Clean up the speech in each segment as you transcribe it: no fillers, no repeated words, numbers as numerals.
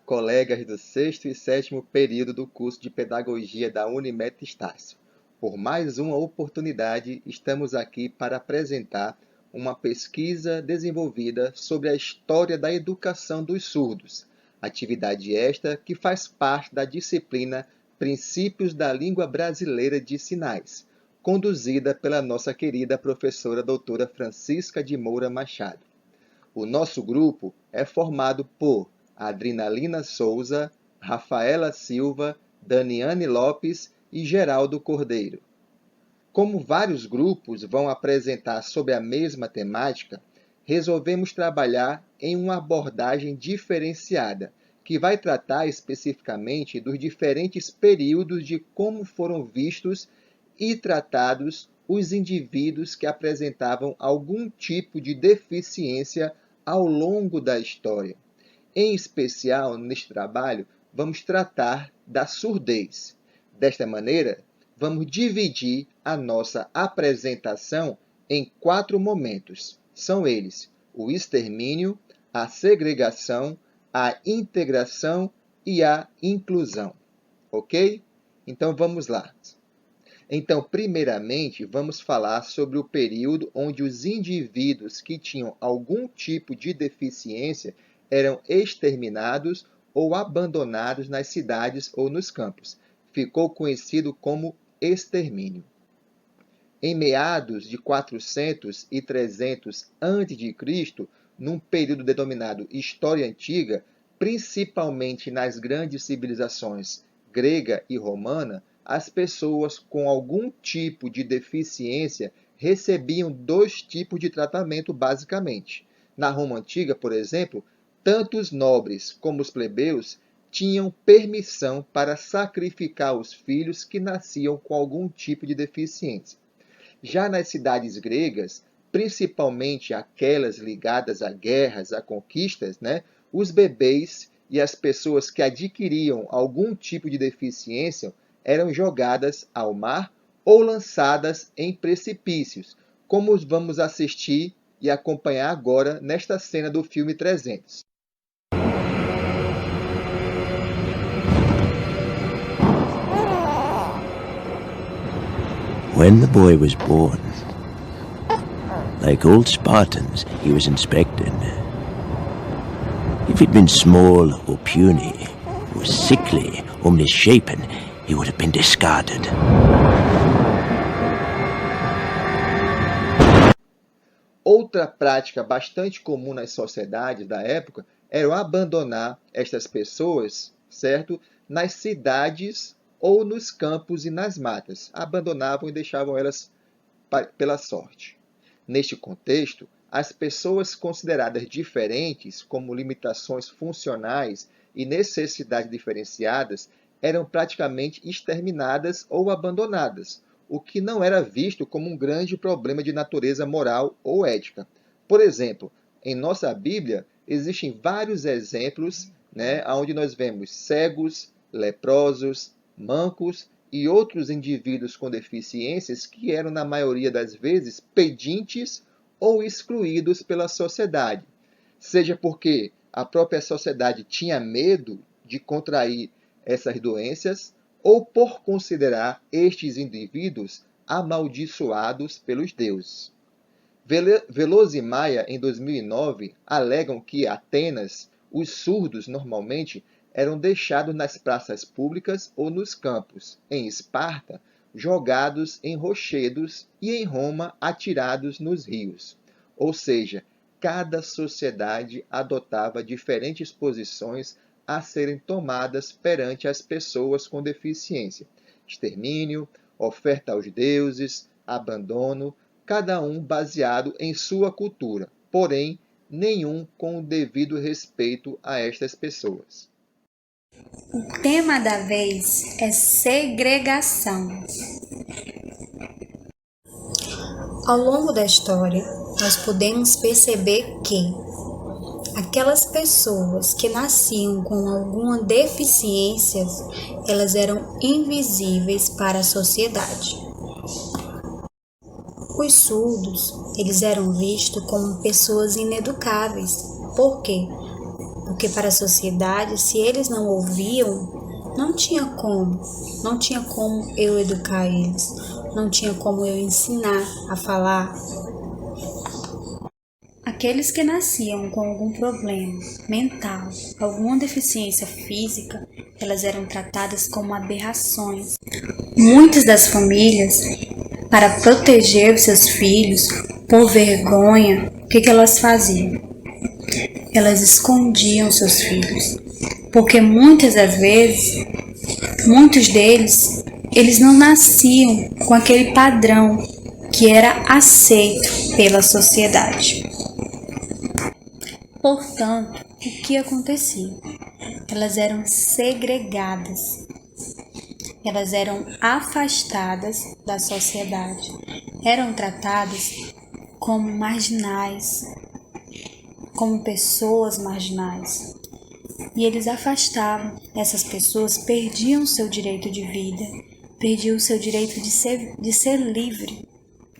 colegas do sexto e sétimo período do curso de Pedagogia da Unimed Estácio. Por mais uma oportunidade, estamos aqui para apresentar uma pesquisa desenvolvida sobre a história da educação dos surdos, atividade esta que faz parte da disciplina Princípios da Língua Brasileira de Sinais, conduzida pela nossa querida professora doutora Francisca de Moura Machado. O nosso grupo é formado por Adrinalina Souza, Rafaela Silva, Daniane Lopes e Geraldo Cordeiro. Como vários grupos vão apresentar sobre a mesma temática, resolvemos trabalhar em uma abordagem diferenciada, que vai tratar especificamente dos diferentes períodos de como foram vistos e tratados os indivíduos que apresentavam algum tipo de deficiência ao longo da história. Em especial, neste trabalho, vamos tratar da surdez. Desta maneira, vamos dividir a nossa apresentação em 4 momentos. São eles: o extermínio, a segregação, a integração e a inclusão. Ok? Então, vamos lá. Então, primeiramente, vamos falar sobre o período onde os indivíduos que tinham algum tipo de deficiência eram exterminados ou abandonados nas cidades ou nos campos. Ficou conhecido como extermínio. Em meados de 400 e 300 a.C., num período denominado História Antiga, principalmente nas grandes civilizações grega e romana, as pessoas com algum tipo de deficiência recebiam 2 tipos de tratamento, basicamente. Na Roma Antiga, por exemplo, tanto os nobres como os plebeus tinham permissão para sacrificar os filhos que nasciam com algum tipo de deficiência. Já nas cidades gregas, principalmente aquelas ligadas a guerras, a conquistas, os bebês e as pessoas que adquiriam algum tipo de deficiência eram jogadas ao mar ou lançadas em precipícios, como vamos assistir e acompanhar agora nesta cena do filme 300. When the boy was born, like old Spartans, he was inspected. If he'd been small or puny, or sickly or misshapen, he would have been discarded. Outra prática bastante comum nas sociedades da época era abandonar estas pessoas, certo, nas cidades ou nos campos e nas matas. Abandonavam e deixavam elas pela sorte. Neste contexto, as pessoas consideradas diferentes, como limitações funcionais e necessidades diferenciadas, eram praticamente exterminadas ou abandonadas, o que não era visto como um grande problema de natureza moral ou ética. Por exemplo, em nossa Bíblia, existem vários exemplos, onde nós vemos cegos, leprosos, mancos e outros indivíduos com deficiências que eram, na maioria das vezes, pedintes ou excluídos pela sociedade, seja porque a própria sociedade tinha medo de contrair essas doenças ou por considerar estes indivíduos amaldiçoados pelos deuses. Veloso e Maia, em 2009, alegam que em Atenas, os surdos normalmente eram deixados nas praças públicas ou nos campos. Em Esparta, jogados em rochedos e em Roma, atirados nos rios. Ou seja, cada sociedade adotava diferentes posições a serem tomadas perante as pessoas com deficiência. Extermínio, oferta aos deuses, abandono, cada um baseado em sua cultura, porém, nenhum com o devido respeito a estas pessoas. O tema da vez é segregação. Ao longo da história, nós podemos perceber que aquelas pessoas que nasciam com alguma deficiência, elas eram invisíveis para a sociedade. Os surdos, eles eram vistos como pessoas ineducáveis. Por quê? Porque para a sociedade, se eles não ouviam, não tinha como eu educar eles, não tinha como eu ensinar a falar. Aqueles que nasciam com algum problema mental, alguma deficiência física, elas eram tratadas como aberrações. Muitas das famílias, para proteger os seus filhos, por vergonha, o que elas faziam? Elas escondiam seus filhos, porque muitas das vezes, muitos deles, eles não nasciam com aquele padrão que era aceito pela sociedade. Portanto, o que acontecia? Elas eram segregadas, elas eram afastadas da sociedade, eram tratadas como marginais, como pessoas marginais. E eles afastavam, essas pessoas perdiam seu direito de vida, perdiam seu direito de ser livre.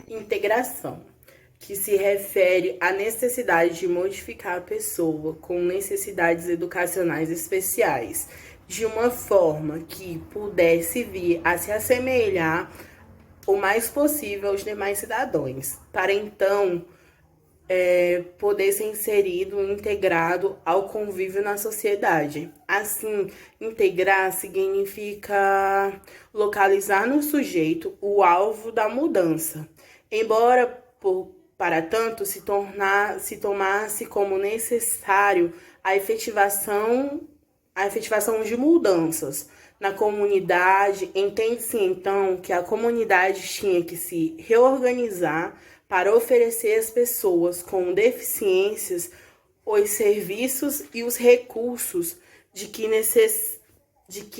Integração, que se refere à necessidade de modificar a pessoa com necessidades educacionais especiais, de uma forma que pudesse vir a se assemelhar o mais possível aos demais cidadãos, para então poder ser inserido e integrado ao convívio na sociedade. Assim, integrar significa localizar no sujeito o alvo da mudança, embora para tanto se tomasse como necessário a efetivação de mudanças na comunidade. Entende-se então que a comunidade tinha que se reorganizar para oferecer às pessoas com deficiências os serviços e os recursos de que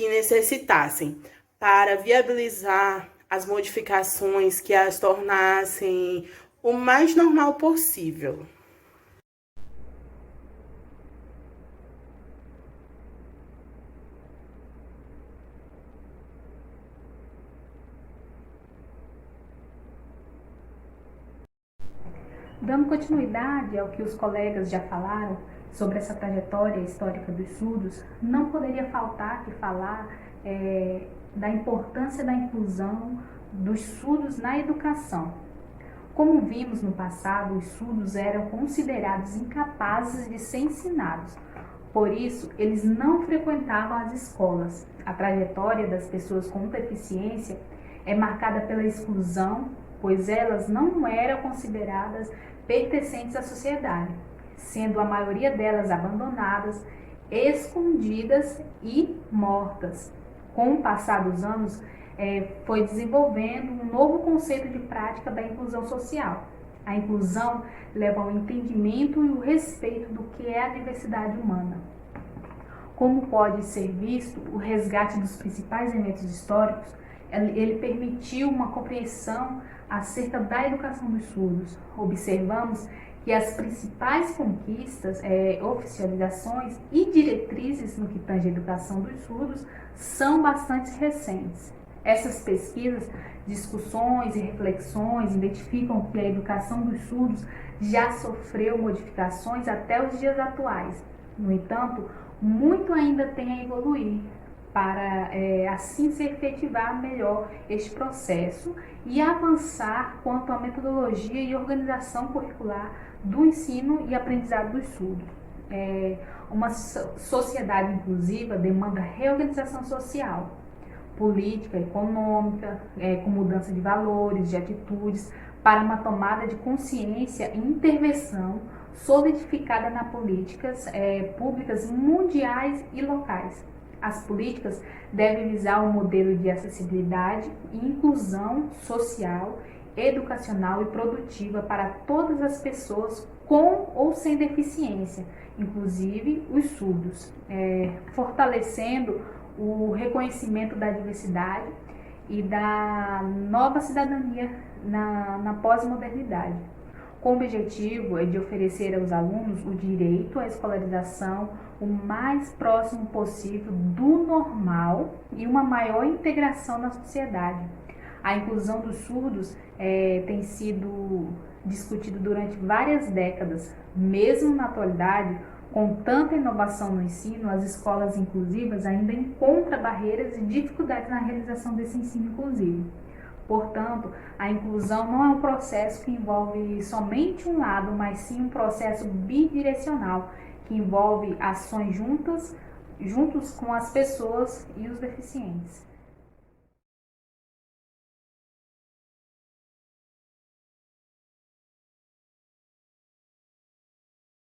necessitassem, para viabilizar as modificações que as tornassem o mais normal possível. Dando continuidade ao que os colegas já falaram sobre essa trajetória histórica dos surdos, não poderia faltar que falar da importância da inclusão dos surdos na educação. Como vimos no passado, os surdos eram considerados incapazes de ser ensinados. Por isso, eles não frequentavam as escolas. A trajetória das pessoas com deficiência é marcada pela exclusão, pois elas não eram consideradas pertencentes à sociedade, sendo a maioria delas abandonadas, escondidas e mortas. Com o passar dos anos, foi desenvolvendo um novo conceito de prática da inclusão social. A inclusão leva ao entendimento e o respeito do que é a diversidade humana. Como pode ser visto, o resgate dos principais eventos históricos, ele permitiu uma compreensão acerca da educação dos surdos. Observamos que as principais conquistas, oficializações e diretrizes no que tange a educação dos surdos são bastante recentes. Essas pesquisas, discussões e reflexões identificam que a educação dos surdos já sofreu modificações até os dias atuais. No entanto, muito ainda tem a evoluir para assim se efetivar melhor este processo e avançar quanto à metodologia e organização curricular do ensino e aprendizado dos surdos. Uma sociedade inclusiva demanda reorganização social, política, econômica, com mudança de valores, de atitudes, para uma tomada de consciência e intervenção solidificada nas políticas públicas mundiais e locais. As políticas devem visar um modelo de acessibilidade e inclusão social, educacional e produtiva para todas as pessoas com ou sem deficiência, inclusive os surdos, fortalecendo o reconhecimento da diversidade e da nova cidadania na pós-modernidade, com o objetivo de oferecer aos alunos o direito à escolarização o mais próximo possível do normal e uma maior integração na sociedade. A inclusão dos surdos tem sido discutido durante várias décadas. Mesmo na atualidade, Com tanta inovação no ensino, as escolas inclusivas ainda encontram barreiras e dificuldades na realização desse ensino inclusivo. Portanto, a inclusão não é um processo que envolve somente um lado, mas sim um processo bidirecional, que envolve ações juntos com as pessoas e os deficientes.